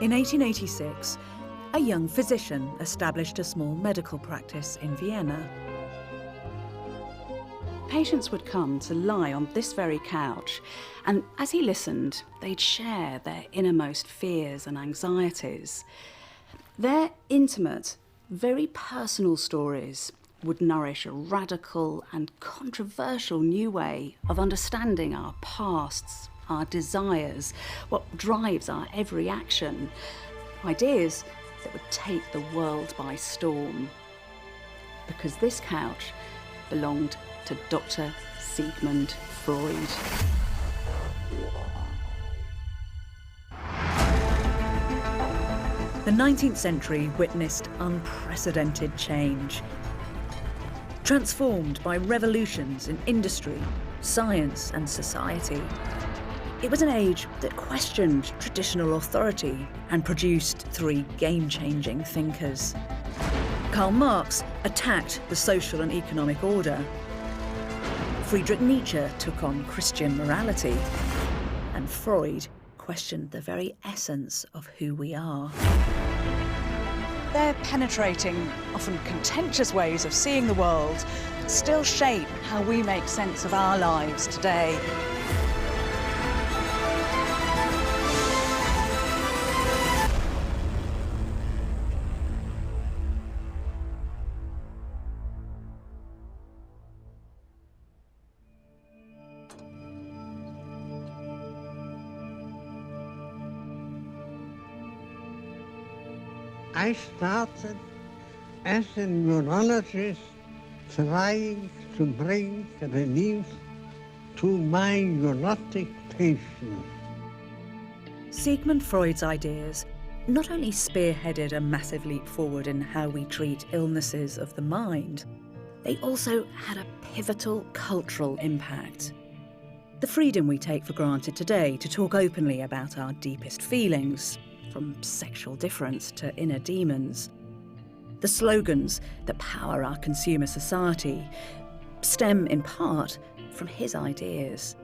In 1886, a young physician established a small medical practice in Vienna. Patients would come to lie on this very couch, and as he listened, they'd share their innermost fears and anxieties. Their intimate, very personal stories would nourish a radical and controversial new way of understanding our pasts, our desires, what drives our every action, ideas that would take the world by storm. Because this couch belonged to Dr. Sigmund Freud. The 19th century witnessed unprecedented change. Transformed by revolutions in industry, science and society. It was an age that questioned traditional authority and produced three game-changing thinkers. Karl Marx attacked the social and economic order. Friedrich Nietzsche took on Christian morality. And Freud questioned the very essence of who we are. Their penetrating, often contentious ways of seeing the world still shape how we make sense of our lives today. I started as a neurologist trying to bring relief to my neurotic patients. Sigmund Freud's ideas not only spearheaded a massive leap forward in how we treat illnesses of the mind, they also had a pivotal cultural impact. The freedom we take for granted today to talk openly about our deepest feelings, from sexual difference to inner demons. The slogans that power our consumer society stem in part from his ideas.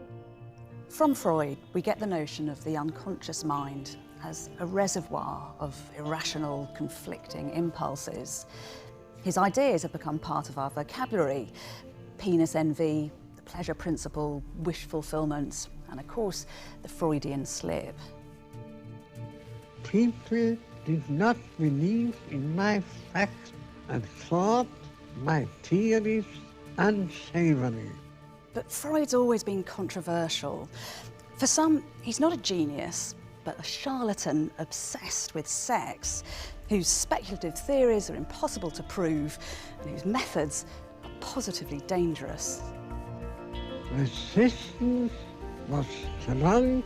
From Freud, we get the notion of the unconscious mind as a reservoir of irrational, conflicting impulses. His ideas have become part of our vocabulary: penis envy, the pleasure principle, wish fulfillment, and of course, the Freudian slip. People did not believe in my facts and thought my theories unsavory. But Freud's always been controversial. For some, he's not a genius, but a charlatan obsessed with sex, whose speculative theories are impossible to prove, and whose methods are positively dangerous. Resistance was strong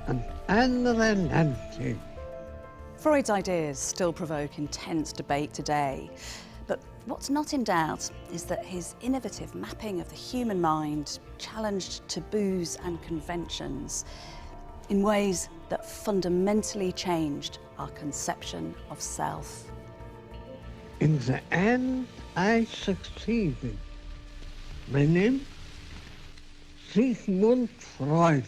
and unrelenting. Freud's ideas still provoke intense debate today, but what's not in doubt is that his innovative mapping of the human mind challenged taboos and conventions in ways that fundamentally changed our conception of self. In the end, I succeeded. My name? Sigmund Freud.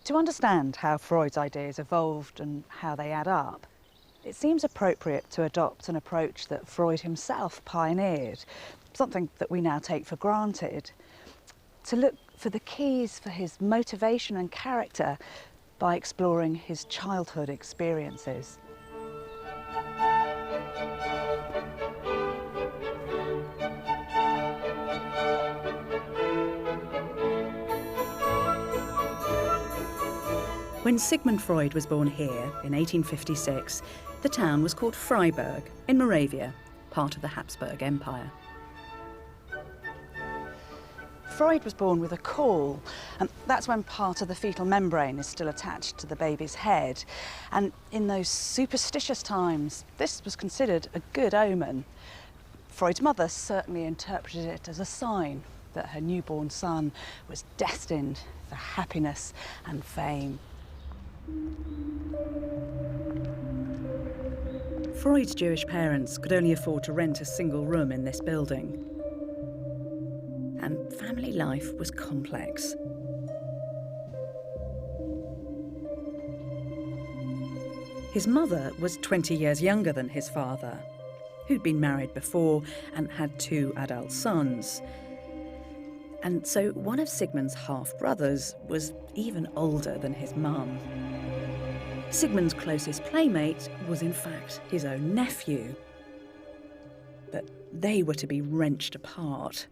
To understand how Freud's ideas evolved and how they add up, it seems appropriate to adopt an approach that Freud himself pioneered, something that we now take for granted, to look for the keys for his motivation and character by exploring his childhood experiences. When Sigmund Freud was born here in 1856, the town was called Freiberg in Moravia, part of the Habsburg Empire. Freud was born with a caul, and that's when part of the fetal membrane is still attached to the baby's head. And in those superstitious times, this was considered a good omen. Freud's mother certainly interpreted it as a sign that her newborn son was destined for happiness and fame. Freud's Jewish parents could only afford to rent a single room in this building. And family life was complex. His mother was 20 years younger than his father, who'd been married before and had 2 adult sons. And so one of Sigmund's half-brothers was even older than his mum. Sigmund's closest playmate was in fact his own nephew. But they were to be wrenched apart.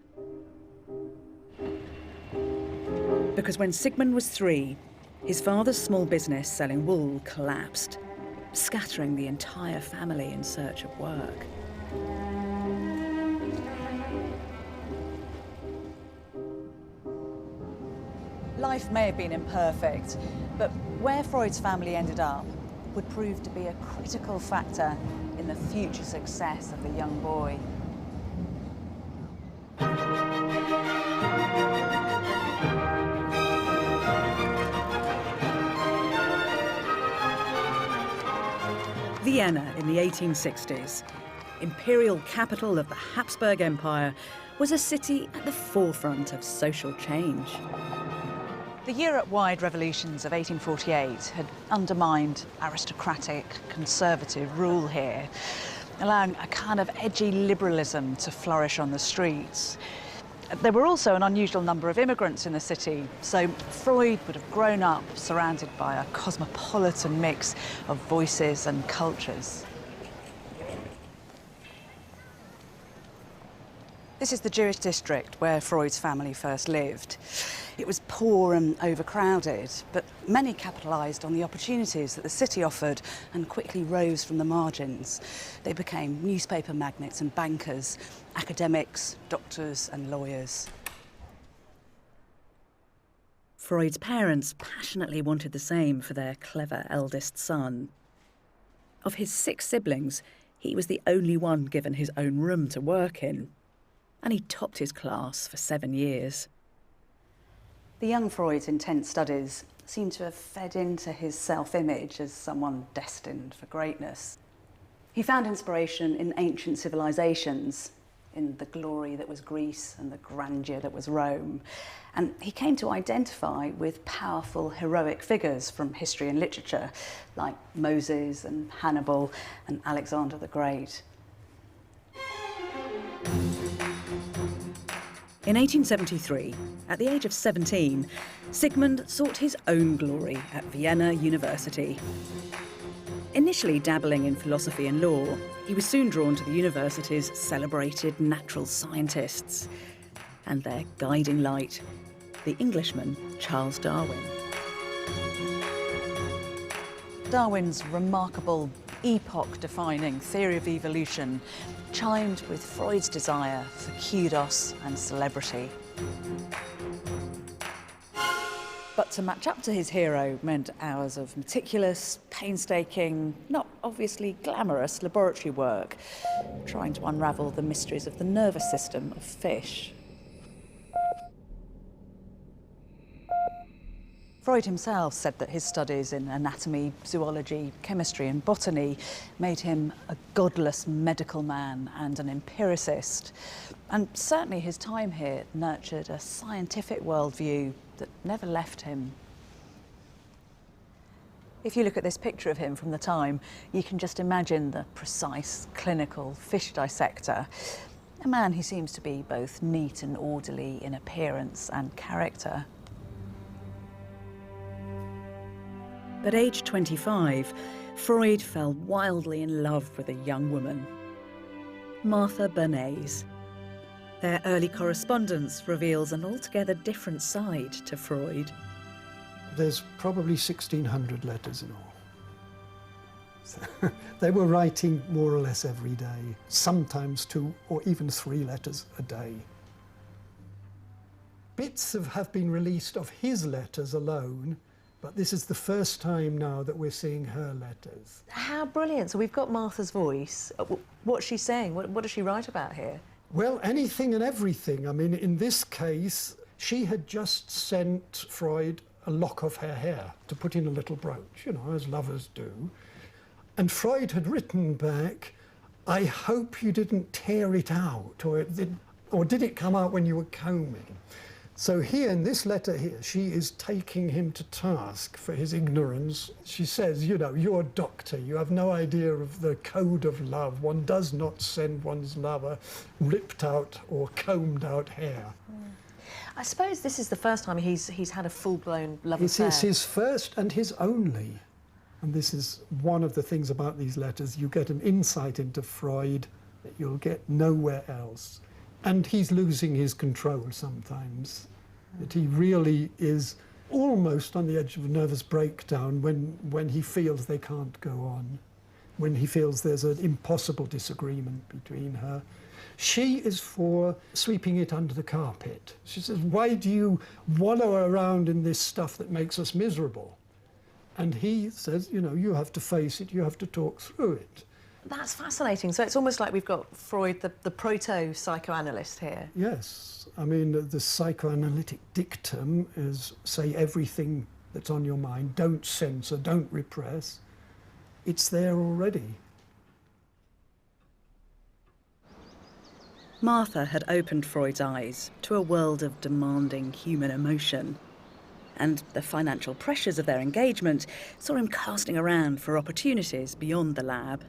Because when Sigmund was 3, his father's small business selling wool collapsed, scattering the entire family in search of work. Life may have been imperfect, but where Freud's family ended up would prove to be a critical factor in the future success of the young boy. Vienna in the 1860s, imperial capital of the Habsburg Empire, was a city at the forefront of social change. The Europe-wide revolutions of 1848 had undermined aristocratic, conservative rule here, allowing a kind of edgy liberalism to flourish on the streets. There were also an unusual number of immigrants in the city, so Freud would have grown up surrounded by a cosmopolitan mix of voices and cultures. This is the Jewish district where Freud's family first lived. It was poor and overcrowded, but many capitalised on the opportunities that the city offered and quickly rose from the margins. They became newspaper magnates and bankers, academics, doctors and lawyers. Freud's parents passionately wanted the same for their clever eldest son. Of his 6 siblings, he was the only one given his own room to work in, and he topped his class for 7 years. The young Freud's intense studies seem to have fed into his self-image as someone destined for greatness. He found inspiration in ancient civilizations, in the glory that was Greece and the grandeur that was Rome. And he came to identify with powerful heroic figures from history and literature, like Moses and Hannibal and Alexander the Great. In 1873, at the age of 17, Sigmund sought his own glory at Vienna University. Initially dabbling in philosophy and law, he was soon drawn to the university's celebrated natural scientists and their guiding light, the Englishman Charles Darwin. Darwin's remarkable, epoch-defining theory of evolution chimed with Freud's desire for kudos and celebrity. But to match up to his hero meant hours of meticulous, painstaking, not obviously glamorous laboratory work, trying to unravel the mysteries of the nervous system of fish. Freud himself said that his studies in anatomy, zoology, chemistry and botany made him a godless medical man and an empiricist. And certainly his time here nurtured a scientific worldview that never left him. If you look at this picture of him from the time, you can just imagine the precise, clinical fish dissector, a man who seems to be both neat and orderly in appearance and character. At age 25, Freud fell wildly in love with a young woman, Martha Bernays. Their early correspondence reveals an altogether different side to Freud. There's probably 1,600 letters in all. So they were writing more or less every day, sometimes 2 or even 3 letters a day. Bits have been released of his letters alone, but this is the first time now that we're seeing her letters. How brilliant. So we've got Martha's voice. What's she saying? What does she write about here? Well, anything and everything. I mean, in this case, she had just sent Freud a lock of her hair to put in a little brooch, you know, as lovers do. And Freud had written back, "I hope you didn't tear it out, or did it come out when you were combing?" So here, in this letter here, she is taking him to task for his ignorance. She says, you know, you're a doctor, you have no idea of the code of love. One does not send one's lover ripped out or combed out hair. I suppose this is the first time he's had a full-blown love affair. It's his first and his only. And this is one of the things about these letters. You get an insight into Freud that you'll get nowhere else. And he's losing his control sometimes. That he really is almost on the edge of a nervous breakdown when he feels they can't go on, when he feels there's an impossible disagreement between her. She is for sweeping it under the carpet. She says, why do you wallow around in this stuff that makes us miserable? And he says, you know, you have to face it, you have to talk through it. That's fascinating. So it's almost like we've got Freud, the proto-psychoanalyst here. Yes. I mean, the psychoanalytic dictum is say everything that's on your mind, don't censor, don't repress. It's there already. Martha had opened Freud's eyes to a world of demanding human emotion. And the financial pressures of their engagement saw him casting around for opportunities beyond the lab.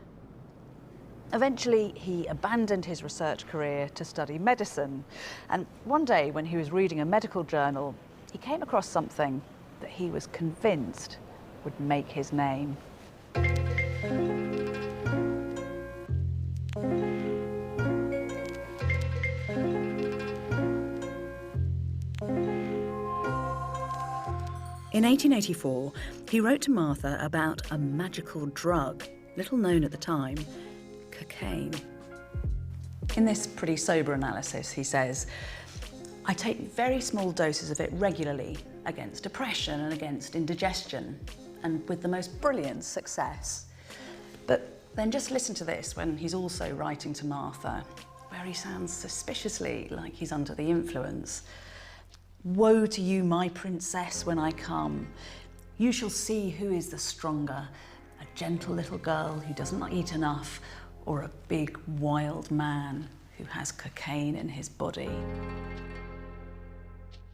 Eventually, he abandoned his research career to study medicine. And one day, when he was reading a medical journal, he came across something that he was convinced would make his name. In 1884, he wrote to Martha about a magical drug, little known at the time, cocaine. In this pretty sober analysis, he says, I take very small doses of it regularly against depression and against indigestion, and with the most brilliant success. But then just listen to this when he's also writing to Martha, where he sounds suspiciously like he's under the influence. Woe to you, my princess, when I come. You shall see who is the stronger, a gentle little girl who does not eat enough, or a big wild man who has cocaine in his body.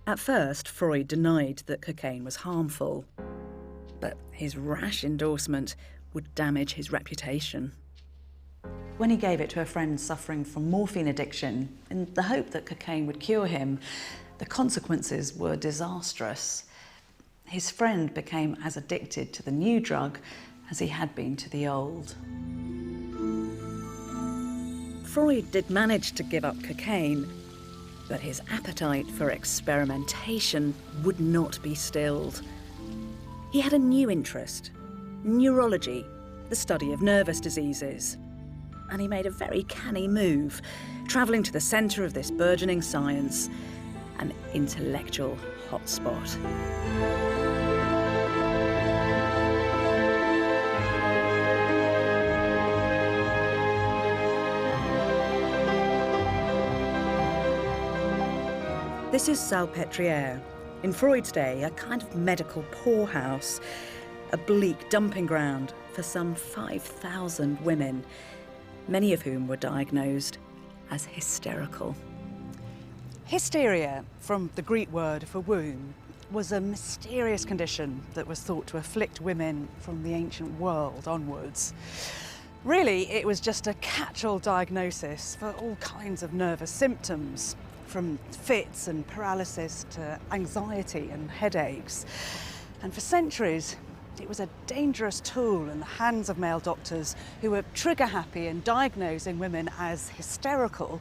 At first, Freud denied that cocaine was harmful, but his rash endorsement would damage his reputation. When he gave it to a friend suffering from morphine addiction, in the hope that cocaine would cure him, the consequences were disastrous. His friend became as addicted to the new drug as he had been to the old. Freud did manage to give up cocaine, but his appetite for experimentation would not be stilled. He had a new interest, neurology, the study of nervous diseases. And he made a very canny move, travelling to the centre of this burgeoning science, an intellectual hotspot. This is Salpêtrière. In Freud's day, a kind of medical poorhouse, a bleak dumping ground for some 5,000 women, many of whom were diagnosed as hysterical. Hysteria, from the Greek word for womb, was a mysterious condition that was thought to afflict women from the ancient world onwards. Really, it was just a catch-all diagnosis for all kinds of nervous symptoms, from fits and paralysis to anxiety and headaches. And for centuries, it was a dangerous tool in the hands of male doctors who were trigger-happy in diagnosing women as hysterical,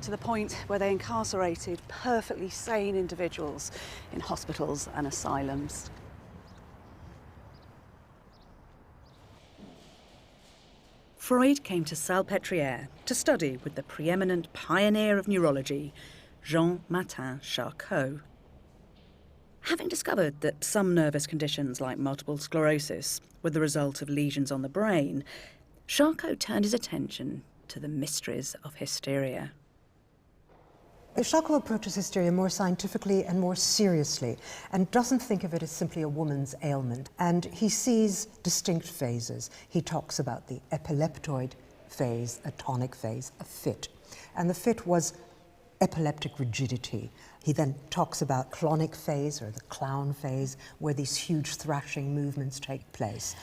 to the point where they incarcerated perfectly sane individuals in hospitals and asylums. Freud came to Salpêtrière to study with the preeminent pioneer of neurology, Jean-Martin Charcot. Having discovered that some nervous conditions like multiple sclerosis were the result of lesions on the brain, Charcot turned his attention to the mysteries of hysteria. Charcot approaches hysteria more scientifically and more seriously and doesn't think of it as simply a woman's ailment. And he sees distinct phases. He talks about the epileptoid phase, a tonic phase, a fit. And the fit was epileptic rigidity. He then talks about clonic phase, or the clown phase, where these huge thrashing movements take place.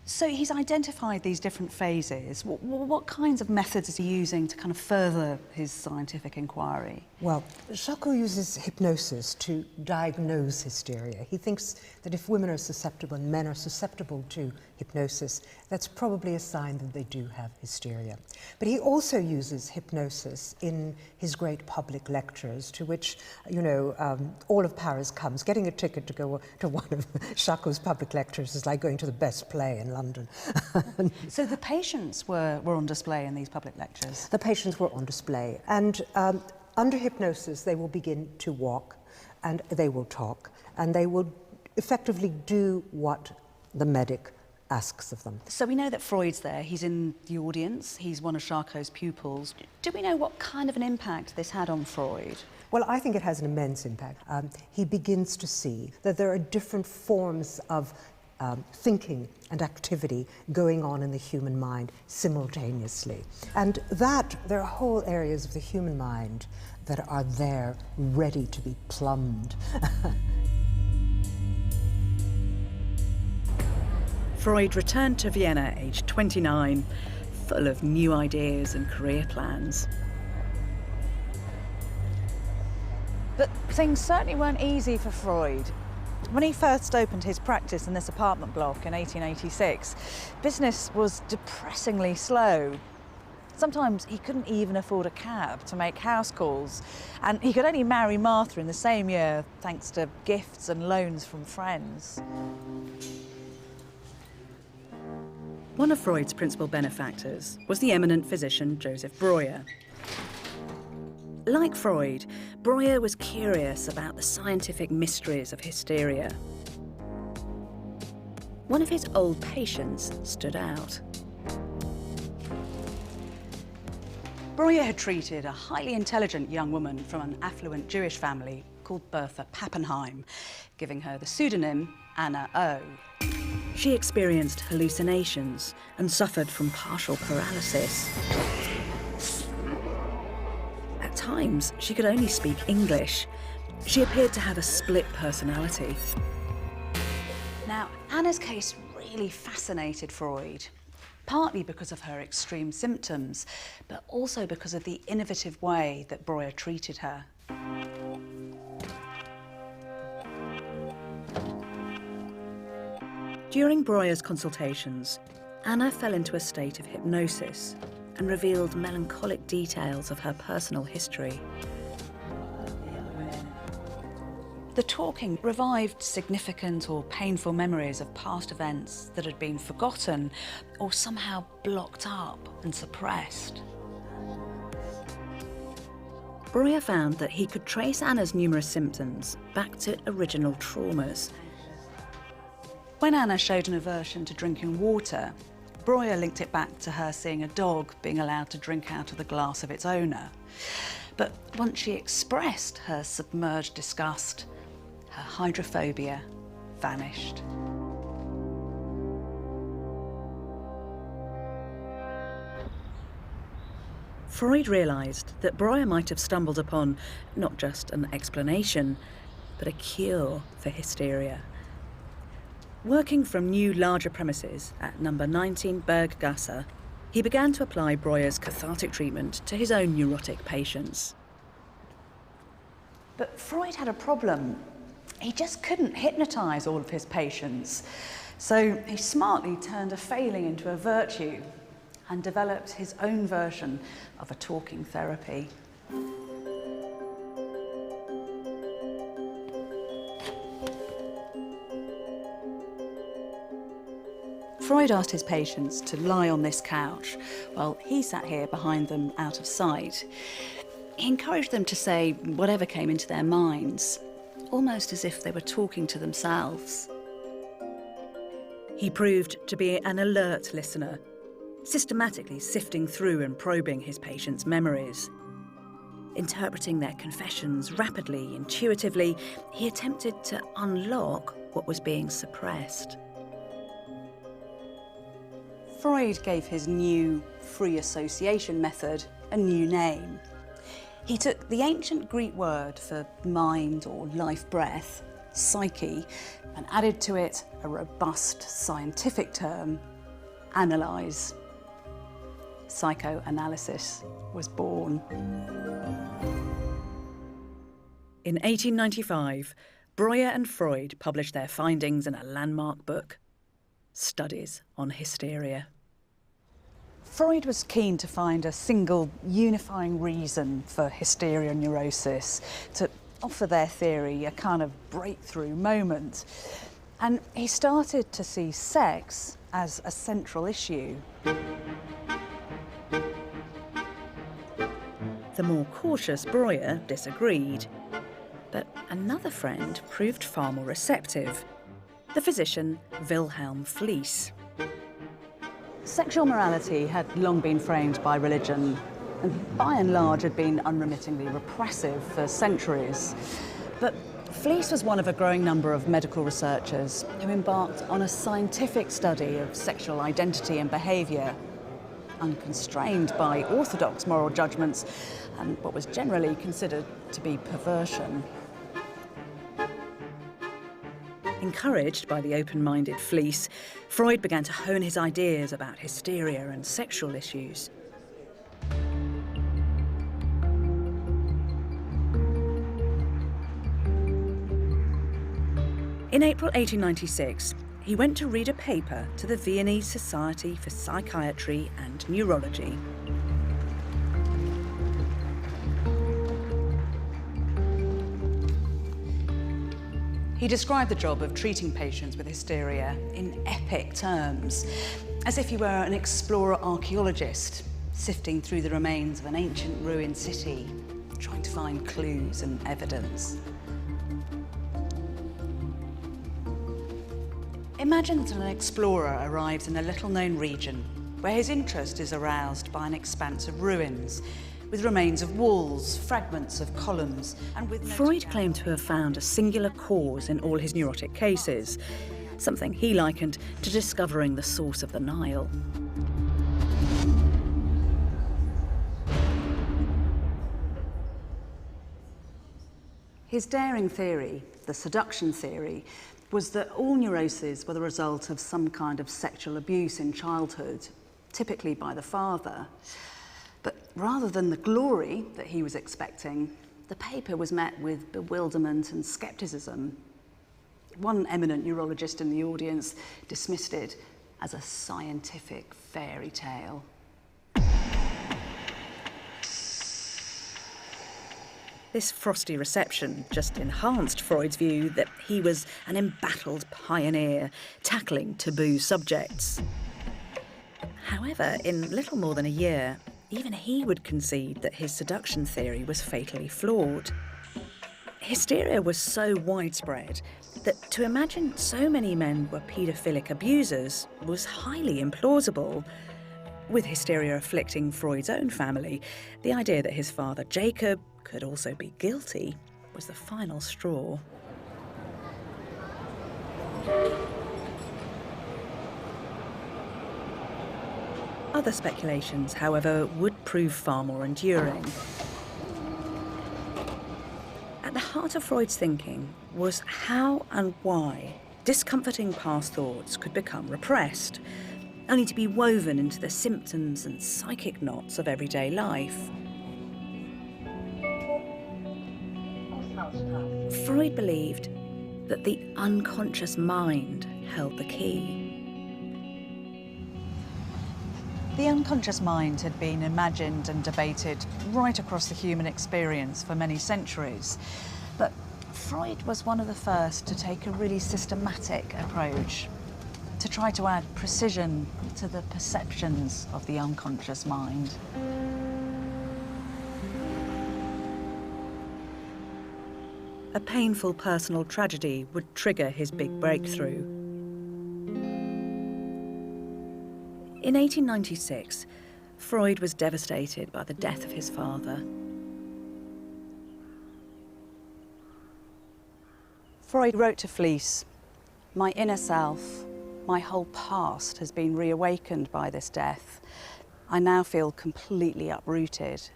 So he's identified these different phases. What kinds of methods is he using to kind of further his scientific inquiry? Well, Schlomo uses hypnosis to diagnose hysteria. He thinks that if women are susceptible and men are susceptible to hypnosis, that's probably a sign that they do have hysteria. But he also uses hypnosis in his great public lectures, to which, you know, all of Paris comes. Getting a ticket to go to one of Schlomo's public lectures is like going to the best play in London. So the patients were on display in these public lectures? The patients were on display, and under hypnosis they will begin to walk, and they will talk, and they will effectively do what the medic asks of them. So we know that Freud's there, he's in the audience, he's one of Charcot's pupils. Do we know what kind of an impact this had on Freud? Well, I think it has an immense impact. He begins to see that there are different forms of thinking and activity going on in the human mind simultaneously. And that there are whole areas of the human mind that are there ready to be plumbed. Freud returned to Vienna aged 29, full of new ideas and career plans. But things certainly weren't easy for Freud. When he first opened his practice in this apartment block in 1886, business was depressingly slow. Sometimes he couldn't even afford a cab to make house calls, and he could only marry Martha in the same year thanks to gifts and loans from friends. One of Freud's principal benefactors was the eminent physician Joseph Breuer. Like Freud, Breuer was curious about the scientific mysteries of hysteria. One of his old patients stood out. Breuer had treated a highly intelligent young woman from an affluent Jewish family called Bertha Pappenheim, giving her the pseudonym Anna O. She experienced hallucinations and suffered from partial paralysis. At times, she could only speak English. She appeared to have a split personality. Now, Anna's case really fascinated Freud, partly because of her extreme symptoms, but also because of the innovative way that Breuer treated her. During Breuer's consultations, Anna fell into a state of hypnosis and revealed melancholic details of her personal history. The talking revived significant or painful memories of past events that had been forgotten or somehow blocked up and suppressed. Breuer found that he could trace Anna's numerous symptoms back to original traumas. When Anna showed an aversion to drinking water, Breuer linked it back to her seeing a dog being allowed to drink out of the glass of its owner. But once she expressed her submerged disgust, her hydrophobia vanished. Freud realised that Breuer might have stumbled upon not just an explanation, but a cure for hysteria. Working from new, larger premises at number 19 Berggasse, he began to apply Breuer's cathartic treatment to his own neurotic patients. But Freud had a problem. He just couldn't hypnotise all of his patients. So he smartly turned a failing into a virtue and developed his own version of a talking therapy. Freud asked his patients to lie on this couch while he sat here behind them out of sight. He encouraged them to say whatever came into their minds, almost as if they were talking to themselves. He proved to be an alert listener, systematically sifting through and probing his patients' memories. Interpreting their confessions rapidly, intuitively, he attempted to unlock what was being suppressed. Freud gave his new free association method a new name. He took the ancient Greek word for mind or life breath, psyche, and added to it a robust scientific term, analyse. Psychoanalysis was born. In 1895, Breuer and Freud published their findings in a landmark book, Studies on Hysteria. Freud was keen to find a single unifying reason for hysteria and neurosis, to offer their theory a kind of breakthrough moment. And he started to see sex as a central issue. The more cautious Breuer disagreed, but another friend proved far more receptive, the physician Wilhelm Fliess. Sexual morality had long been framed by religion and by and large had been unremittingly repressive for centuries. But Fliess was one of a growing number of medical researchers who embarked on a scientific study of sexual identity and behaviour, unconstrained by orthodox moral judgments and what was generally considered to be perversion. Encouraged by the open-minded Fliess, Freud began to hone his ideas about hysteria and sexual issues. In April 1896, he went to read a paper to the Viennese Society for Psychiatry and Neurology. He described the job of treating patients with hysteria in epic terms, as if he were an explorer archaeologist sifting through the remains of an ancient ruined city, trying to find clues and evidence. Imagine that an explorer arrives in a little-known region where his interest is aroused by an expanse of ruins, with remains of walls, fragments of columns, and with... Freud claimed to have found a singular cause in all his neurotic cases, something he likened to discovering the source of the Nile. His daring theory, the seduction theory, was that all neuroses were the result of some kind of sexual abuse in childhood, typically by the father. But rather than the glory that he was expecting, the paper was met with bewilderment and scepticism. One eminent neurologist in the audience dismissed it as a scientific fairy tale. This frosty reception just enhanced Freud's view that he was an embattled pioneer, tackling taboo subjects. However, in little more than a year, even he would concede that his seduction theory was fatally flawed. Hysteria was so widespread that to imagine so many men were paedophilic abusers was highly implausible. With hysteria afflicting Freud's own family, the idea that his father Jacob could also be guilty was the final straw. Other speculations, however, would prove far more enduring. At the heart of Freud's thinking was how and why discomforting past thoughts could become repressed, only to be woven into the symptoms and psychic knots of everyday life. Freud believed that the unconscious mind held the key. The unconscious mind had been imagined and debated right across the human experience for many centuries. But Freud was one of the first to take a really systematic approach, to try to add precision to the perceptions of the unconscious mind. A painful personal tragedy would trigger his big breakthrough. In 1896, Freud was devastated by the death of his father. Freud wrote to Fliess, "My inner self, my whole past has been reawakened by this death. I now feel completely uprooted."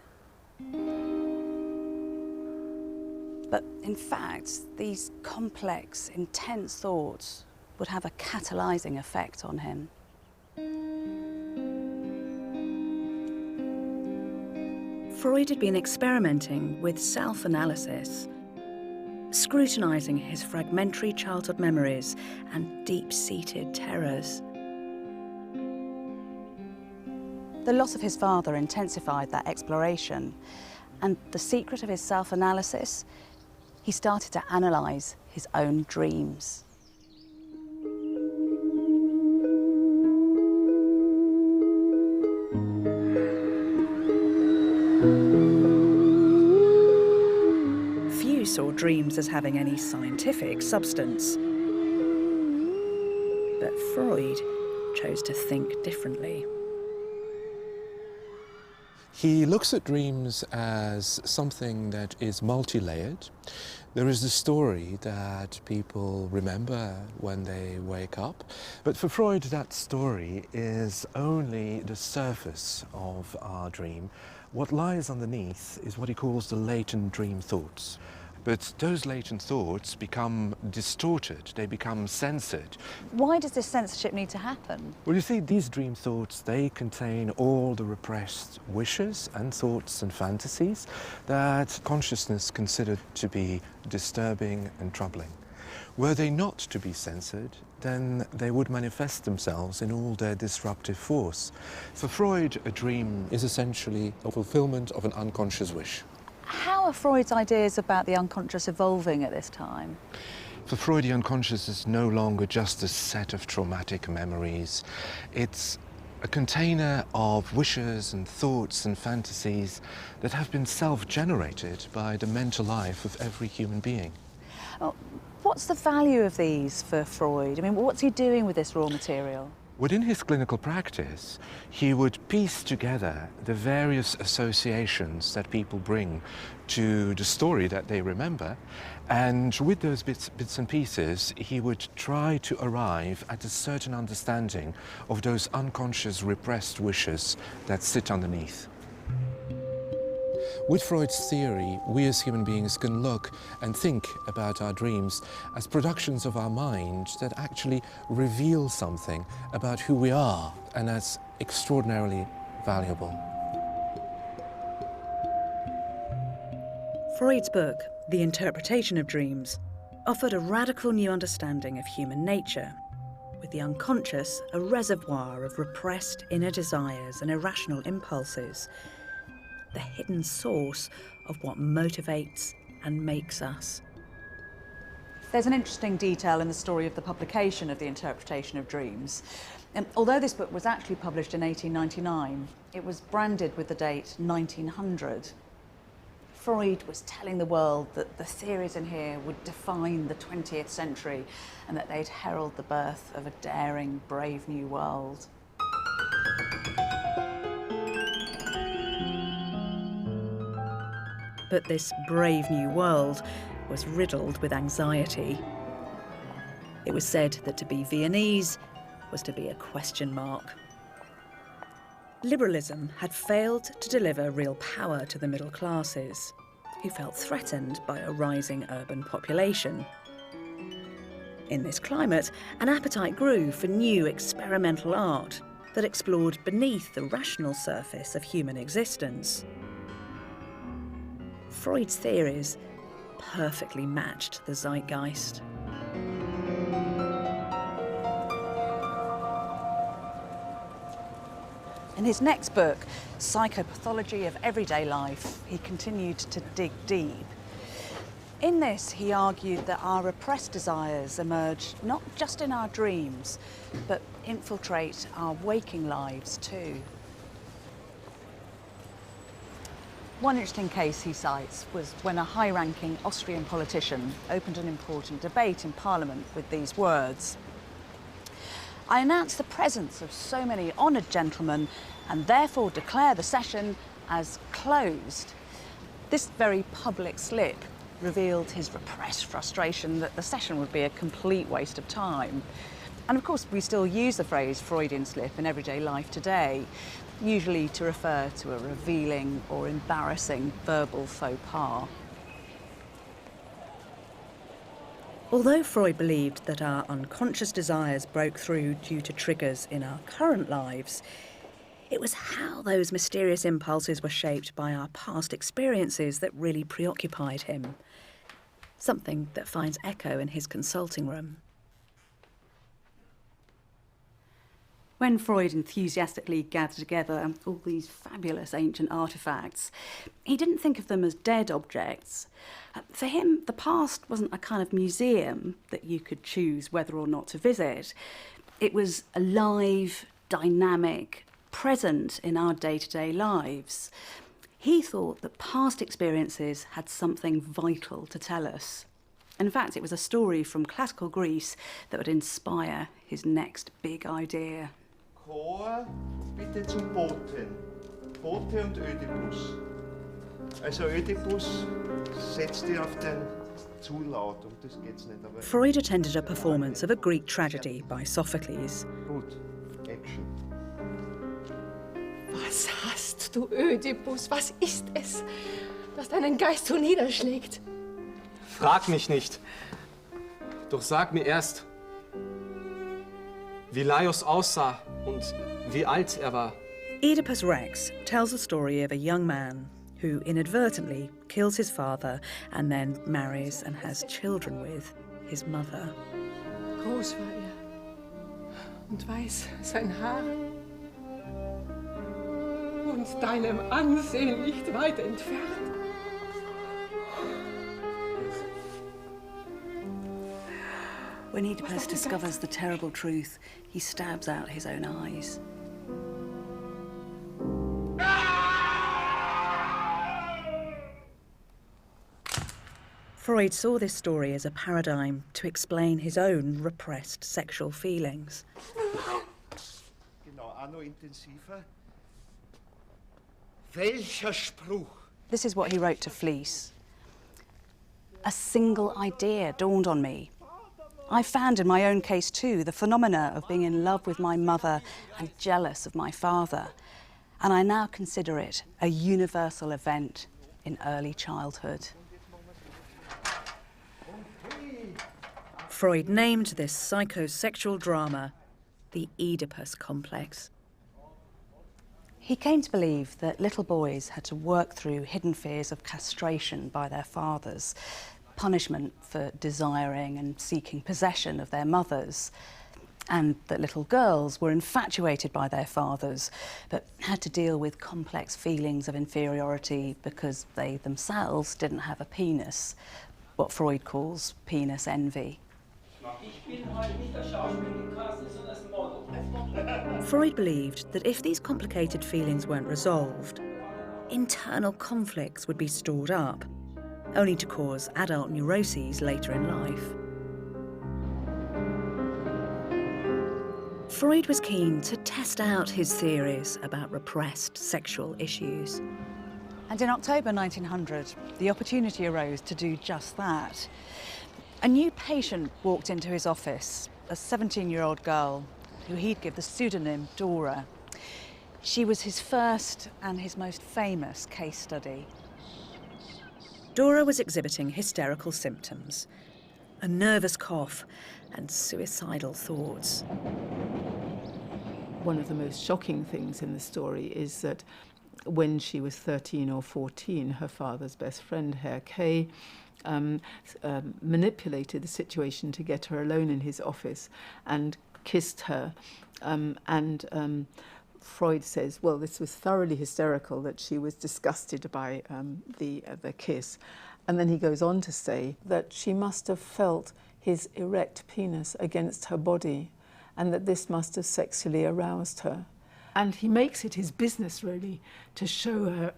But in fact, these complex, intense thoughts would have a catalysing effect on him. Freud had been experimenting with self-analysis, scrutinising his fragmentary childhood memories and deep-seated terrors. The loss of his father intensified that exploration, and the secret of his self-analysis, he started to analyse his own dreams. Few saw dreams as having any scientific substance, but Freud chose to think differently. He looks at dreams as something that is multi-layered. There is the story that people remember when they wake up, but for Freud that story is only the surface of our dream. What lies underneath is what he calls the latent dream thoughts. But those latent thoughts become distorted, they become censored. Why does this censorship need to happen? Well, you see, these dream thoughts, they contain all the repressed wishes and thoughts and fantasies that consciousness considered to be disturbing and troubling. Were they not to be censored, then they would manifest themselves in all their disruptive force. For Freud, a dream is essentially a fulfillment of an unconscious wish. How are Freud's ideas about the unconscious evolving at this time? For Freud, the unconscious is no longer just a set of traumatic memories. It's a container of wishes and thoughts and fantasies that have been self-generated by the mental life of every human being. Oh, what's the value of these for Freud? I mean, what's he doing with this raw material? Within his clinical practice, he would piece together the various associations that people bring to the story that they remember, and with those bits and pieces, he would try to arrive at a certain understanding of those unconscious repressed wishes that sit underneath. With Freud's theory, we as human beings can look and think about our dreams as productions of our mind that actually reveal something about who we are, and that's extraordinarily valuable. Freud's book, The Interpretation of Dreams, offered a radical new understanding of human nature, with the unconscious a reservoir of repressed inner desires and irrational impulses, the hidden source of what motivates and makes us. There's an interesting detail in the story of the publication of The Interpretation of Dreams. Although this book was actually published in 1899, it was branded with the date 1900. Freud was telling the world that the theories in here would define the 20th century and that they'd herald the birth of a daring, brave new world. But this brave new world was riddled with anxiety. It was said that to be Viennese was to be a question mark. Liberalism had failed to deliver real power to the middle classes, who felt threatened by a rising urban population. In this climate, an appetite grew for new experimental art that explored beneath the rational surface of human existence. Freud's theories perfectly matched the zeitgeist. In his next book, Psychopathology of Everyday Life, he continued to dig deep. In this, he argued that our repressed desires emerge not just in our dreams, but infiltrate our waking lives too. One interesting case he cites was when a high-ranking Austrian politician opened an important debate in Parliament with these words: "I announce the presence of so many honoured gentlemen and therefore declare the session as closed." This very public slip revealed his repressed frustration that the session would be a complete waste of time. And of course, we still use the phrase Freudian slip in everyday life today, usually to refer to a revealing or embarrassing verbal faux pas. Although Freud believed that our unconscious desires broke through due to triggers in our current lives, it was how those mysterious impulses were shaped by our past experiences that really preoccupied him. Something that finds echo in his consulting room. When Freud enthusiastically gathered together all these fabulous ancient artefacts, he didn't think of them as dead objects. For him, the past wasn't a kind of museum that you could choose whether or not to visit. It was alive, dynamic, present in our day-to-day lives. He thought that past experiences had something vital to tell us. In fact, it was a story from classical Greece that would inspire his next big idea. Chor, bitte zum Boten. Bote und Ödipus. Also Ödipus setzt ihr auf den Zulaut, das geht's nicht. Aber Freud attended a performance of a Greek tragedy by Sophocles. Gut, Action. Was hast du, Ödipus? Was ist es, das deinen Geist so niederschlägt? Frag mich nicht. Doch sag mir erst, wie Laios aussah und wie alt er war. Oedipus Rex tells the story of a young man who inadvertently kills his father and then marries and has children with his mother. Groß war er und weiß sein Haar und deinem Ansehen nicht weit entfernt. When Oedipus discovers the terrible truth, he stabs out his own eyes. Freud saw this story as a paradigm to explain his own repressed sexual feelings. Genau, auch noch intensiver. Welcher Spruch? This is what he wrote to Fleece. A single idea dawned on me. I found in my own case too the phenomena of being in love with my mother and jealous of my father. And I now consider it a universal event in early childhood. Freud named this psychosexual drama the Oedipus complex. He came to believe that little boys had to work through hidden fears of castration by their fathers, punishment for desiring and seeking possession of their mothers, and that little girls were infatuated by their fathers but had to deal with complex feelings of inferiority because they themselves didn't have a penis, what Freud calls penis envy. Freud believed that if these complicated feelings weren't resolved, internal conflicts would be stored up, only to cause adult neuroses later in life. Freud was keen to test out his theories about repressed sexual issues. And in October 1900, the opportunity arose to do just that. A new patient walked into his office, a 17-year-old girl who he'd give the pseudonym Dora. She was his first and his most famous case study. Dora was exhibiting hysterical symptoms, a nervous cough and suicidal thoughts. One of the most shocking things in the story is that when she was 13 or 14, her father's best friend, Herr K., manipulated the situation to get her alone in his office and kissed her. Freud says, well, this was thoroughly hysterical, that she was disgusted by the kiss. And then he goes on to say that she must have felt his erect penis against her body and that this must have sexually aroused her. And he makes it his business, really, to show her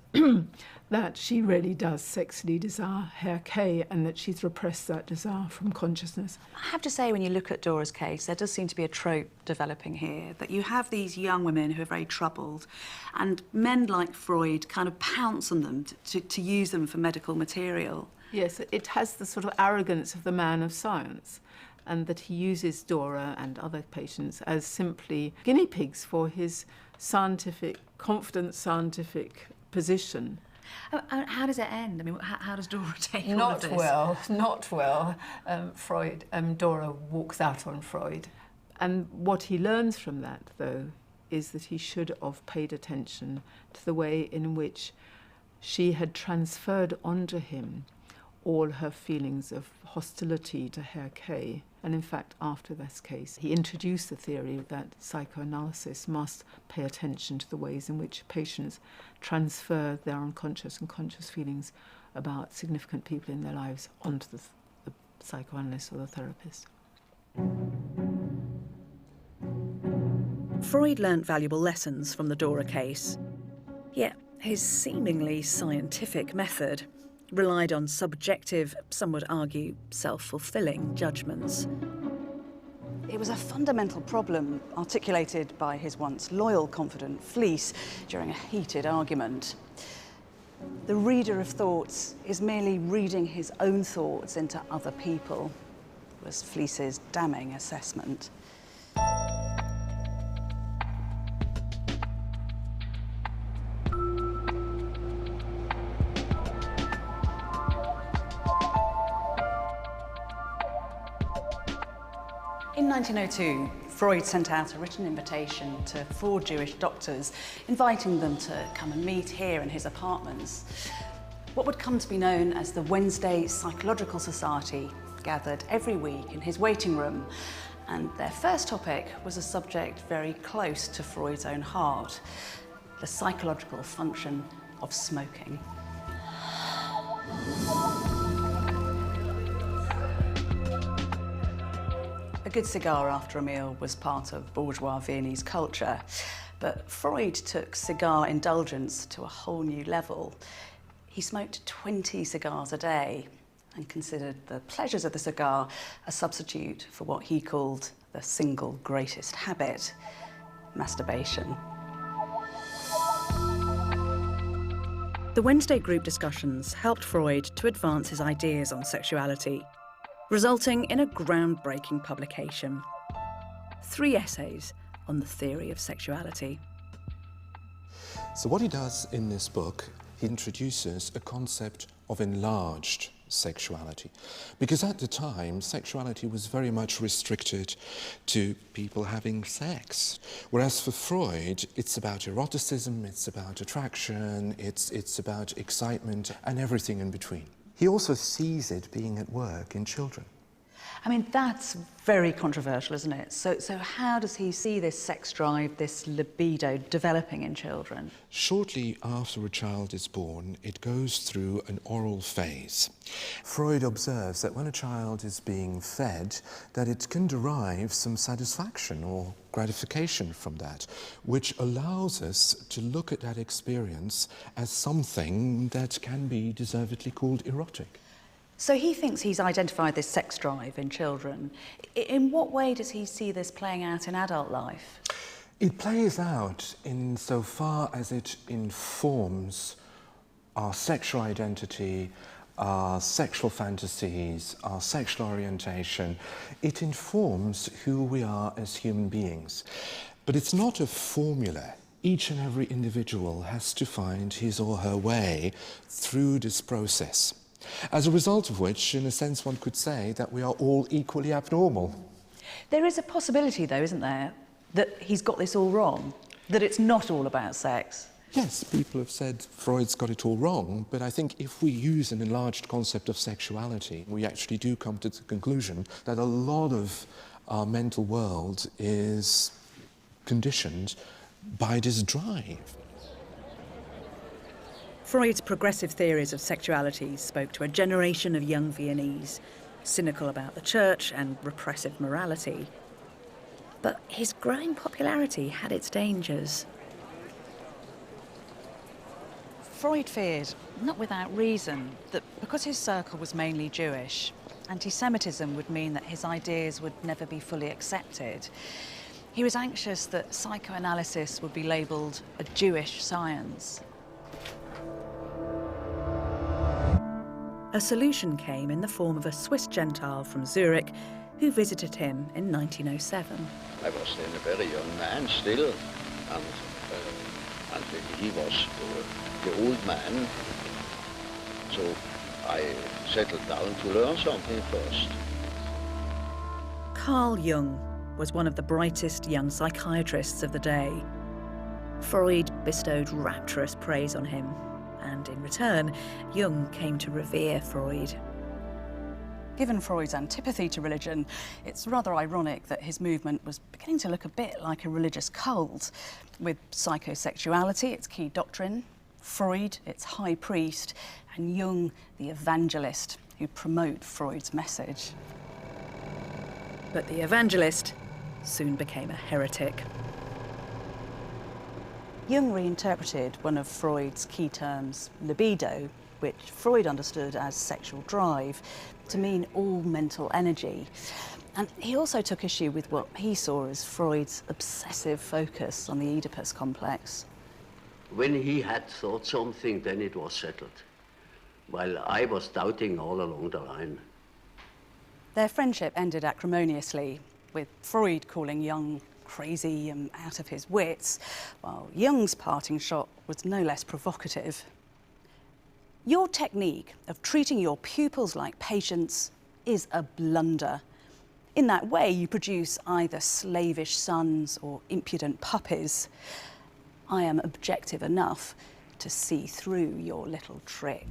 that she really does sexually desire Herr K and that she's repressed that desire from consciousness. I have to say, when you look at Dora's case, there does seem to be a trope developing here, that you have these young women who are very troubled, and men like Freud kind of pounce on them to use them for medical material. Yes, it has the sort of arrogance of the man of science, and that he uses Dora and other patients as simply guinea pigs for his scientific, confident scientific position. How does it end? I mean, how does Dora take all of Not this? well, not well. Dora walks out on Freud. And what he learns from that, though, is that he should have paid attention to the way in which she had transferred onto him all her feelings of hostility to Herr K. And in fact, after this case, he introduced the theory that psychoanalysis must pay attention to the ways in which patients transfer their unconscious and conscious feelings about significant people in their lives onto the psychoanalyst or the therapist. Freud learnt valuable lessons from the Dora case. Yet his seemingly scientific method relied on subjective, some would argue, self-fulfilling judgments. It was a fundamental problem articulated by his once loyal confidant Fliess during a heated argument. The reader of thoughts is merely reading his own thoughts into other people, was Fliess's damning assessment. In 1902, Freud sent out a written invitation to 4 Jewish doctors, inviting them to come and meet here in his apartments. What would come to be known as the Wednesday Psychological Society gathered every week in his waiting room, and their first topic was a subject very close to Freud's own heart: the psychological function of smoking. A good cigar after a meal was part of bourgeois Viennese culture, but Freud took cigar indulgence to a whole new level. He smoked 20 cigars a day and considered the pleasures of the cigar a substitute for what he called the single greatest habit: masturbation. The Wednesday group discussions helped Freud to advance his ideas on sexuality, resulting in a groundbreaking publication: 3 essays on the theory of sexuality. So what he does in this book, he introduces a concept of enlarged sexuality, because at the time sexuality was very much restricted to people having sex, whereas for Freud it's about eroticism, it's about attraction, it's about excitement and everything in between. He also sees it being at work in children. I mean, that's very controversial, isn't it? So how does he see this sex drive, this libido developing in children? Shortly after a child is born, it goes through an oral phase. Freud observes that when a child is being fed, that it can derive some satisfaction or gratification from that, which allows us to look at that experience as something that can be deservedly called erotic. So he thinks he's identified this sex drive in children. In what way does he see this playing out in adult life? It plays out insofar as it informs our sexual identity, our sexual fantasies, our sexual orientation. It informs who we are as human beings. But it's not a formula. Each and every individual has to find his or her way through this process. As a result of which, in a sense, one could say that we are all equally abnormal. There is a possibility, though, isn't there, that he's got this all wrong, that it's not all about sex? Yes, people have said Freud's got it all wrong, but I think if we use an enlarged concept of sexuality, we actually do come to the conclusion that a lot of our mental world is conditioned by this drive. Freud's progressive theories of sexuality spoke to a generation of young Viennese, cynical about the church and repressive morality. But his growing popularity had its dangers. Freud feared, not without reason, that because his circle was mainly Jewish, anti-Semitism would mean that his ideas would never be fully accepted. He was anxious that psychoanalysis would be labelled a Jewish science. A solution came in the form of a Swiss Gentile from Zurich who visited him in 1907. I was then a very young man still, and and he was the old man, so I settled down to learn something first. Carl Jung was one of the brightest young psychiatrists of the day. Freud bestowed rapturous praise on him, and in return, Jung came to revere Freud. Given Freud's antipathy to religion, it's rather ironic that his movement was beginning to look a bit like a religious cult, with psychosexuality its key doctrine, Freud its high priest, and Jung the evangelist who promote Freud's message. But the evangelist soon became a heretic. Jung reinterpreted one of Freud's key terms, libido, which Freud understood as sexual drive, to mean all mental energy. And he also took issue with what he saw as Freud's obsessive focus on the Oedipus complex. When he had thought something, then it was settled, while I was doubting all along the line. Their friendship ended acrimoniously, with Freud calling Jung crazy and out of his wits, while Jung's parting shot was no less provocative. Your technique of treating your pupils like patients is a blunder. In that way, you produce either slavish sons or impudent puppies. I am objective enough to see through your little trick.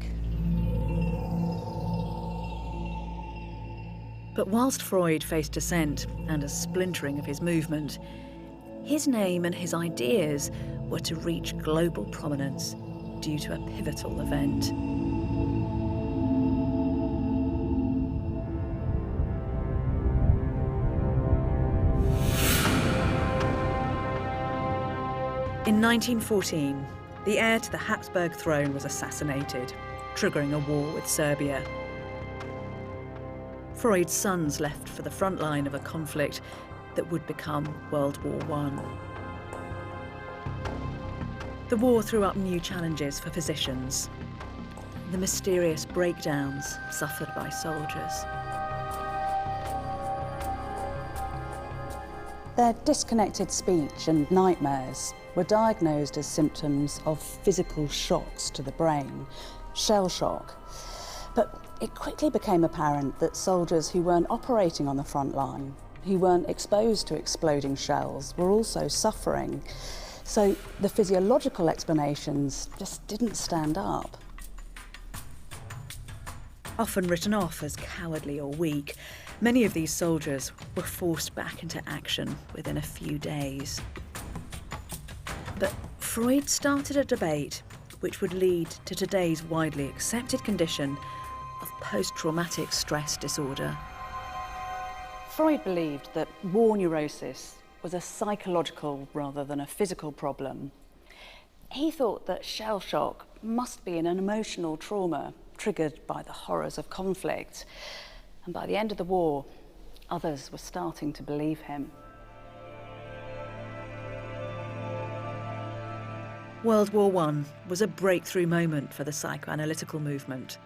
But whilst Freud faced dissent and a splintering of his movement, his name and his ideas were to reach global prominence due to a pivotal event. In 1914, the heir to the Habsburg throne was assassinated, triggering a war with Serbia. Freud's sons left for the front line of a conflict that would become World War I. The war threw up new challenges for physicians. The mysterious breakdowns suffered by soldiers. Their disconnected speech and nightmares were diagnosed as symptoms of physical shocks to the brain, shell shock. But it quickly became apparent that soldiers who weren't operating on the front line, who weren't exposed to exploding shells, were also suffering. So the physiological explanations just didn't stand up. Often written off as cowardly or weak, many of these soldiers were forced back into action within a few days. But Freud started a debate which would lead to today's widely accepted condition of post-traumatic stress disorder. Freud believed that war neurosis was a psychological rather than a physical problem. He thought that shell shock must be an emotional trauma triggered by the horrors of conflict. And by the end of the war, others were starting to believe him. World War I was a breakthrough moment for the psychoanalytical movement.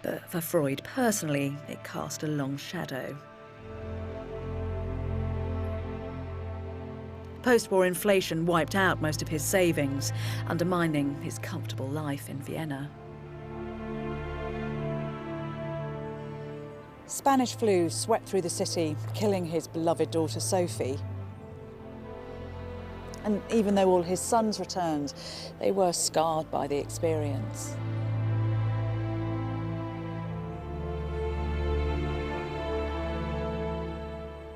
But for Freud personally, it cast a long shadow. Post-war inflation wiped out most of his savings, undermining his comfortable life in Vienna. Spanish flu swept through the city, killing his beloved daughter Sophie. And even though all his sons returned, they were scarred by the experience.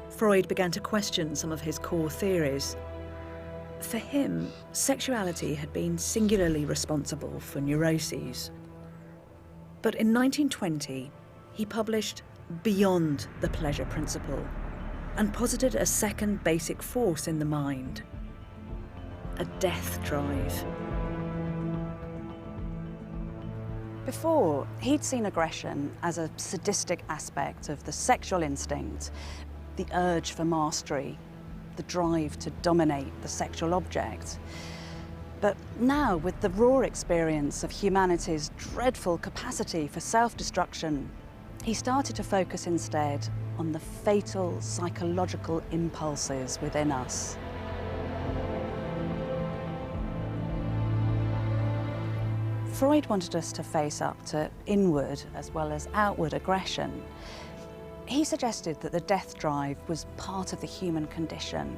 Freud began to question some of his core theories. For him, sexuality had been singularly responsible for neuroses. But in 1920, he published Beyond the Pleasure Principle and posited a second basic force in the mind, a death drive. Before, he'd seen aggression as a sadistic aspect of the sexual instinct, the urge for mastery, the drive to dominate the sexual object. But now, with the raw experience of humanity's dreadful capacity for self-destruction, he started to focus instead on the fatal psychological impulses within us. Freud wanted us to face up to inward as well as outward aggression. He suggested that the death drive was part of the human condition,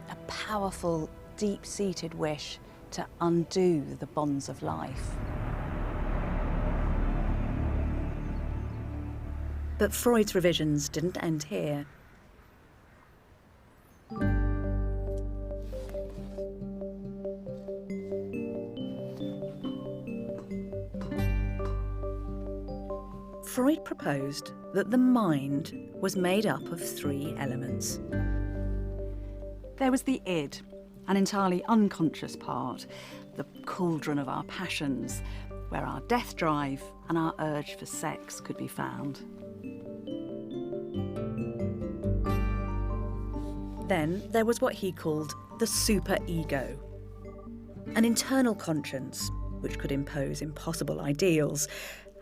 a powerful, deep-seated wish to undo the bonds of life. But Freud's revisions didn't end here. Freud proposed that the mind was made up of three elements. There was the id, an entirely unconscious part, the cauldron of our passions, where our death drive and our urge for sex could be found. Then there was what he called the superego, an internal conscience which could impose impossible ideals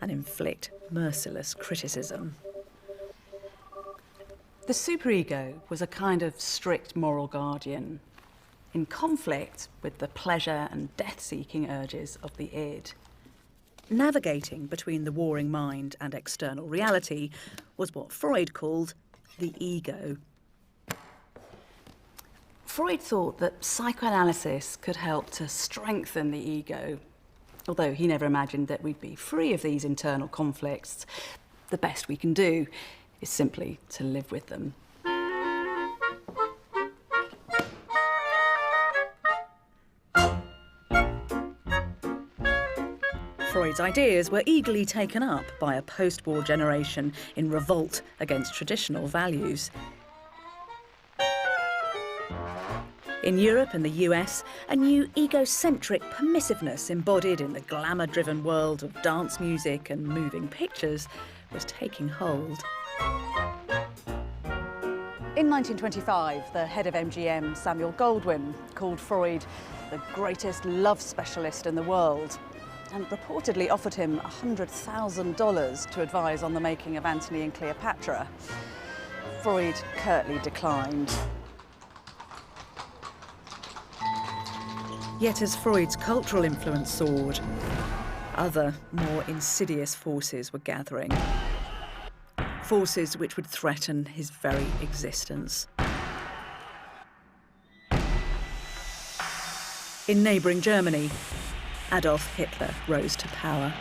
and inflict merciless criticism. The superego was a kind of strict moral guardian, in conflict with the pleasure and death-seeking urges of the id. Navigating between the warring mind and external reality was what Freud called the ego. Freud thought that psychoanalysis could help to strengthen the ego. Although he never imagined that we'd be free of these internal conflicts, the best we can do is simply to live with them. Freud's ideas were eagerly taken up by a post-war generation in revolt against traditional values. In Europe and the US, a new egocentric permissiveness embodied in the glamour-driven world of dance music and moving pictures was taking hold. In 1925, the head of MGM, Samuel Goldwyn, called Freud the greatest love specialist in the world and reportedly offered him $100,000 to advise on the making of Antony and Cleopatra. Freud curtly declined. Yet as Freud's cultural influence soared, other, more insidious forces were gathering. Forces which would threaten his very existence. In neighbouring Germany, Adolf Hitler rose to power.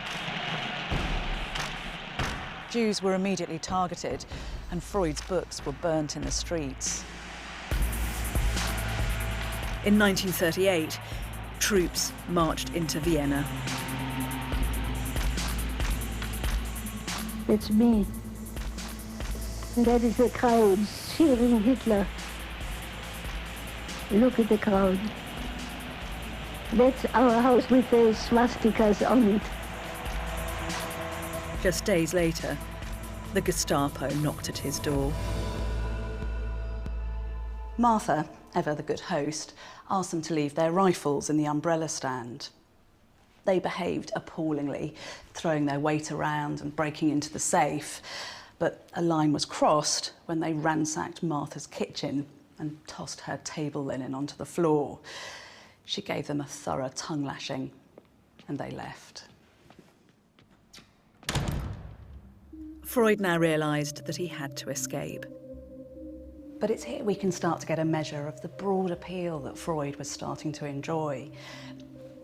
Jews were immediately targeted, and Freud's books were burnt in the streets. In 1938, troops marched into Vienna. It's me. And that is the crowd cheering Hitler. Look at the crowd. That's our house with the swastikas on it. Just days later, the Gestapo knocked at his door. Martha, ever the good host, asked them to leave their rifles in the umbrella stand. They behaved appallingly, throwing their weight around and breaking into the safe. But a line was crossed when they ransacked Martha's kitchen and tossed her table linen onto the floor. She gave them a thorough tongue lashing, and they left. Freud now realised that he had to escape. But it's here we can start to get a measure of the broad appeal that Freud was starting to enjoy.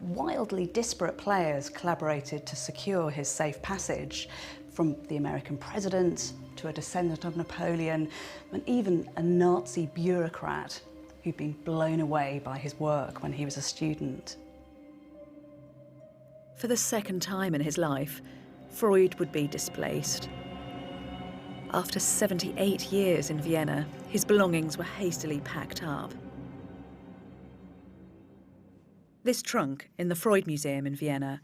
Wildly disparate players collaborated to secure his safe passage, from the American president to a descendant of Napoleon, and even a Nazi bureaucrat who'd been blown away by his work when he was a student. For the second time in his life, Freud would be displaced. After 78 years in Vienna, his belongings were hastily packed up. This trunk in the Freud Museum in Vienna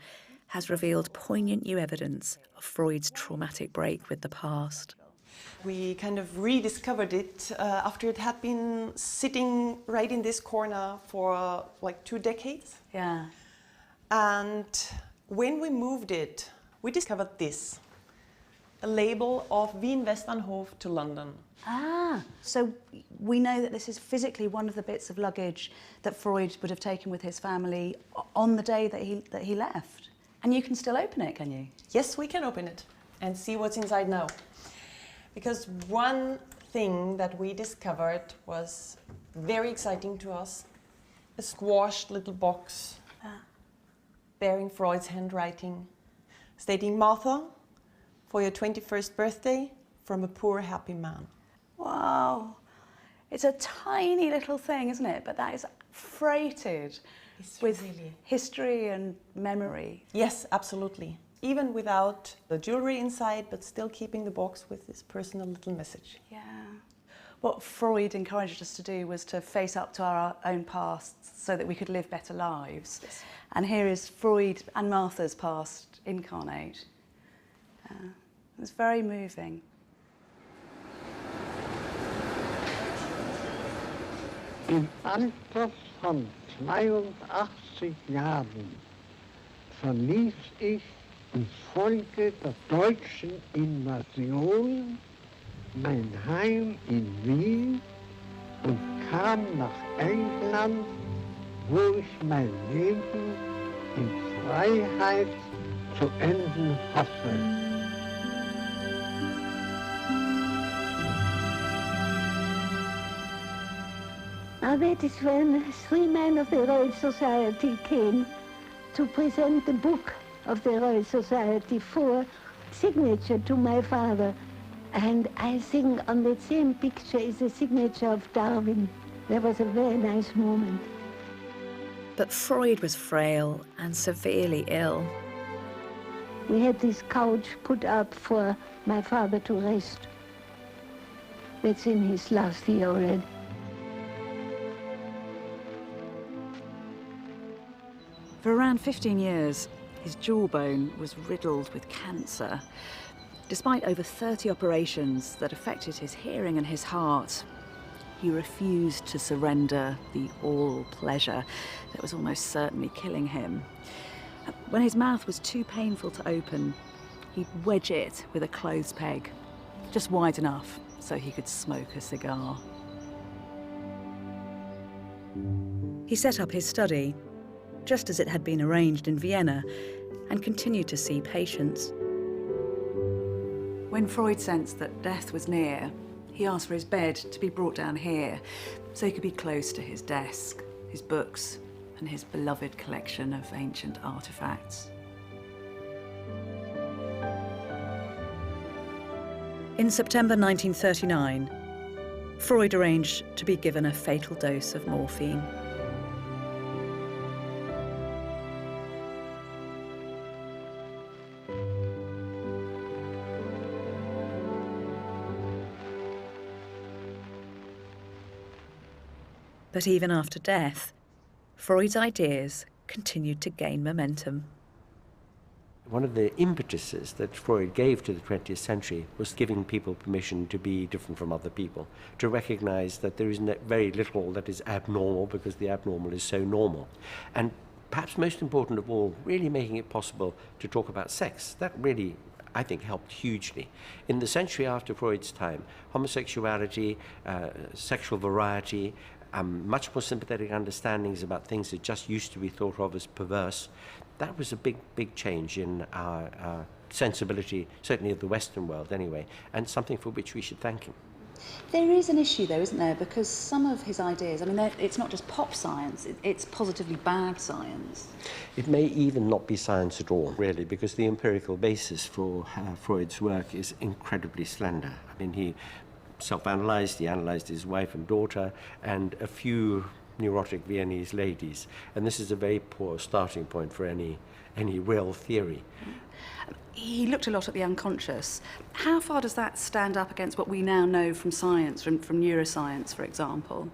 has revealed poignant new evidence of Freud's traumatic break with the past. We kind of rediscovered it after it had been sitting right in this corner for like 2 decades. Yeah. And when we moved it, we discovered this, a label of Wien Westbahnhof to London. Ah, so we know that this is physically one of the bits of luggage that Freud would have taken with his family on the day that he left. And you can still open it, can you? Yes, we can open it and see what's inside now. Because one thing that we discovered was very exciting to us. A squashed little box bearing Freud's handwriting, stating, "Martha, for your 21st birthday, from a poor happy man." Wow. It's a tiny little thing, isn't it? But that is freighted with history and memory. Yes, absolutely. Even without the jewelry inside, but still keeping the box with this personal little message. Yeah. What Freud encouraged us to do was to face up to our own pasts so that we could live better lives. Yes. And here is Freud and Martha's past incarnate. It was very moving. Im Alter von 82 Jahren verließ ich infolge der deutschen Invasion mein Heim in Wien und kam nach England, wo ich mein Leben in Freiheit zu enden hoffe. Now that is when 3 men of the Royal Society came to present the book of the Royal Society for signature to my father. And I think on the same picture is the signature of Darwin. That was a very nice moment. But Freud was frail and severely ill. We had this couch put up for my father to rest. That's in his last year already. For around 15 years, his jawbone was riddled with cancer. Despite over 30 operations that affected his hearing and his heart, he refused to surrender the oral pleasure that was almost certainly killing him. When his mouth was too painful to open, he'd wedge it with a clothes peg, just wide enough so he could smoke a cigar. He set up his study, just as it had been arranged in Vienna, and continued to see patients. When Freud sensed that death was near, he asked for his bed to be brought down here so he could be close to his desk, his books, and his beloved collection of ancient artifacts. In September 1939, Freud arranged to be given a fatal dose of morphine. But even after death, Freud's ideas continued to gain momentum. One of the impetuses that Freud gave to the 20th century was giving people permission to be different from other people, to recognize that there is very little that is abnormal because the abnormal is so normal. And perhaps most important of all, really making it possible to talk about sex. That really, I think, helped hugely. In the century after Freud's time, homosexuality, sexual variety, much more sympathetic understandings about things that just used to be thought of as perverse. That was a big, big change in our sensibility, certainly of the Western world anyway, and something for which we should thank him. There is an issue though, isn't there? Because some of his ideas, I mean, it's not just pop science, it's positively bad science. It may even not be science at all, really, because the empirical basis for Freud's work is incredibly slender. I mean, he self-analysed, he analysed his wife and daughter and a few neurotic Viennese ladies. And this is a very poor starting point for any real theory. He looked a lot at the unconscious. How far does that stand up against what we now know from science, from neuroscience, for example?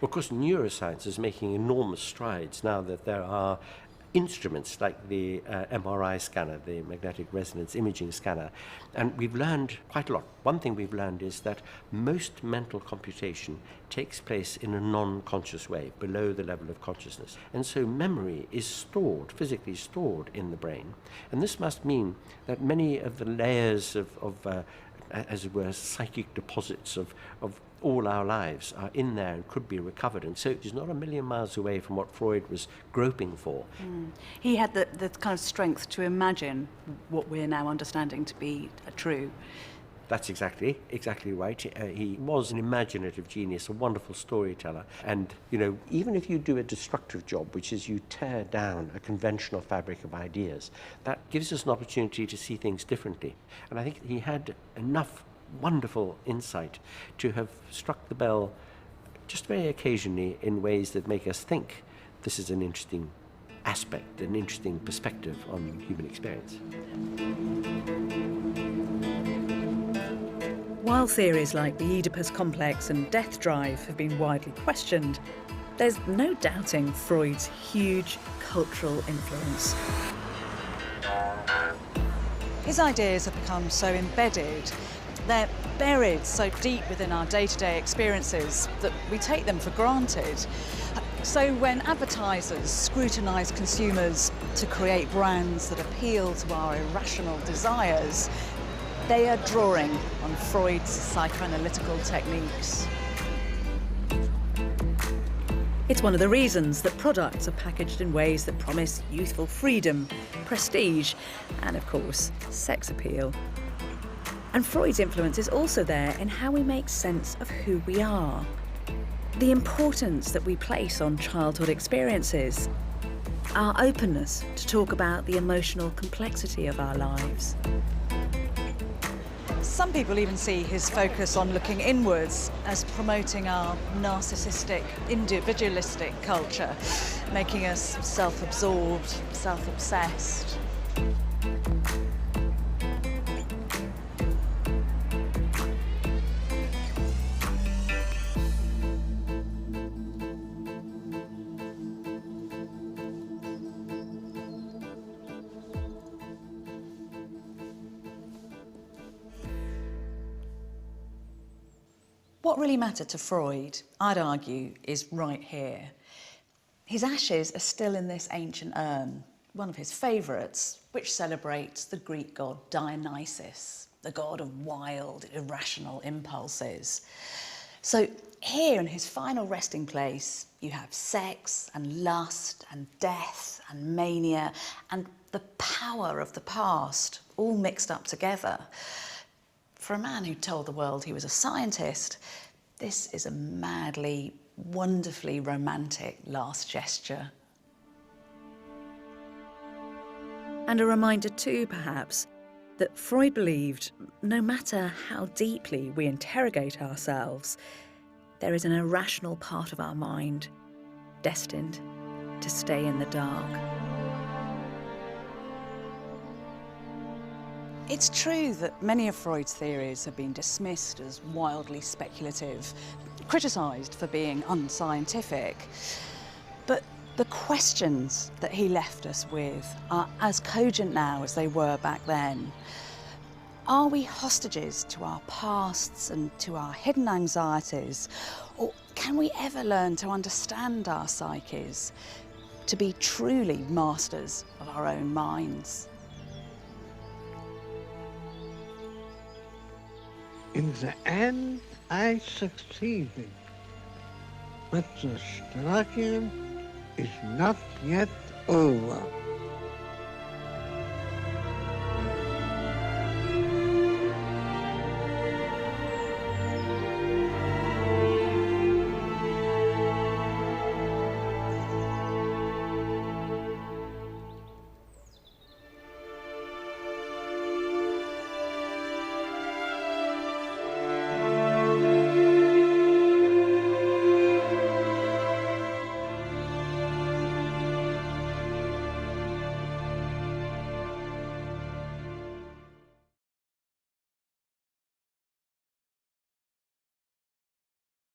Well, of course, neuroscience is making enormous strides now that there are instruments like the MRI scanner, the magnetic resonance imaging scanner, and we've learned quite a lot. One thing we've learned is that most mental computation takes place in a non-conscious way, below the level of consciousness. And so memory is stored, physically stored in the brain. And this must mean that many of the layers of as it were, psychic deposits of all our lives are in there and could be recovered. And so it's not a million miles away from what Freud was groping for. He had the kind of strength to imagine what we're now understanding to be true. That's exactly right. He was an imaginative genius, a wonderful storyteller. And, you know, even if you do a destructive job, which is you tear down a conventional fabric of ideas, that gives us an opportunity to see things differently. And I think he had enough wonderful insight to have struck the bell just very occasionally in ways that make us think this is an interesting aspect, an interesting perspective on human experience. While theories like the Oedipus complex and death drive have been widely questioned, there's no doubting Freud's huge cultural influence. His ideas have become so embedded, they're buried so deep within our day-to-day experiences that we take them for granted. So when advertisers scrutinise consumers to create brands that appeal to our irrational desires, they are drawing on Freud's psychoanalytical techniques. It's one of the reasons that products are packaged in ways that promise youthful freedom, prestige, and of course, sex appeal. And Freud's influence is also there in how we make sense of who we are. The importance that we place on childhood experiences, our openness to talk about the emotional complexity of our lives. Some people even see his focus on looking inwards as promoting our narcissistic, individualistic culture, making us self-absorbed, self-obsessed. What really mattered to Freud, I'd argue, is right here. His ashes are still in this ancient urn, one of his favourites, which celebrates the Greek god Dionysus, the god of wild, irrational impulses. So here in his final resting place, you have sex and lust and death and mania and the power of the past all mixed up together. For a man who told the world he was a scientist, this is a madly, wonderfully romantic last gesture. And a reminder too, perhaps, that Freud believed no matter how deeply we interrogate ourselves, there is an irrational part of our mind destined to stay in the dark. It's true that many of Freud's theories have been dismissed as wildly speculative, criticised for being unscientific. But the questions that he left us with are as cogent now as they were back then. Are we hostages to our pasts and to our hidden anxieties? Or can we ever learn to understand our psyches, to be truly masters of our own minds? In the end, I succeeded, but the struggle is not yet over.